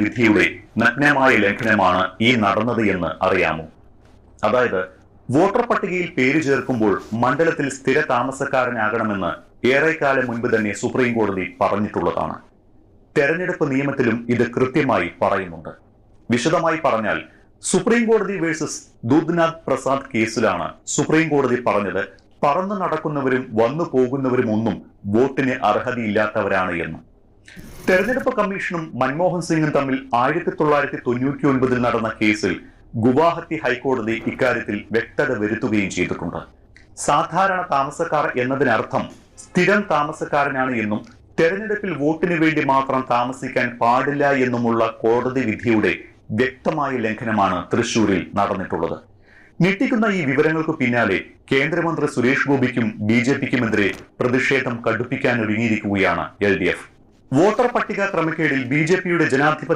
വിധിയുടെ നഗ്നമായ ലംഘനമാണ് ഈ നടന്നത് എന്ന് അറിയാമോ? അതായത് വോട്ടർ പട്ടികയിൽ പേര് ചേർക്കുമ്പോൾ മണ്ഡലത്തിൽ സ്ഥിര താമസക്കാരനാകണമെന്ന് ഏറെക്കാലം മുൻപ് തന്നെ സുപ്രീം കോടതി പറഞ്ഞിട്ടുള്ളതാണ്. തെരഞ്ഞെടുപ്പ് നിയമത്തിലും ഇത് കൃത്യമായി പറയുന്നുണ്ട്. വിശദമായി പറഞ്ഞാൽ സുപ്രീം കോടതി വേഴ്സസ് ദൂദ്നാഥ് പ്രസാദ് കേസിലാണ് സുപ്രീം കോടതി പറഞ്ഞത് പറന്നു നടക്കുന്നവരും വന്നു പോകുന്നവരും ഒന്നും വോട്ടിന് അർഹതയില്ലാത്തവരാണ് എന്ന്. തെരഞ്ഞെടുപ്പ് കമ്മീഷനും മൻമോഹൻ സിംഗും തമ്മിൽ 1999 നടന്ന കേസിൽ ഗുവാഹത്തി ഹൈക്കോടതി ഇക്കാര്യത്തിൽ വ്യക്തത വരുത്തുകയും ചെയ്തിട്ടുണ്ട്. സാധാരണ താമസക്കാർ എന്നതിനർത്ഥം സ്ഥിരം താമസക്കാരനാണ് എന്നും തെരഞ്ഞെടുപ്പിൽ വോട്ടിന് വേണ്ടി മാത്രം താമസിക്കാൻ പാടില്ല എന്നുമുള്ള കോടതി വിധിയുടെ വ്യക്തമായ ലംഘനമാണ് തൃശൂരിൽ നടന്നിട്ടുള്ളത്. ഞെട്ടിക്കുന്ന ഈ വിവരങ്ങൾക്ക് പിന്നാലെ കേന്ദ്രമന്ത്രി സുരേഷ് ഗോപിക്കും BJPക്കുമെതിരെ പ്രതിഷേധം കടുപ്പിക്കാൻ ഒരുങ്ങിയിരിക്കുകയാണ് LDF. വോട്ടർ പട്ടിക ക്രമക്കേടിൽ BJPയുടെ ജനാധിപത്യ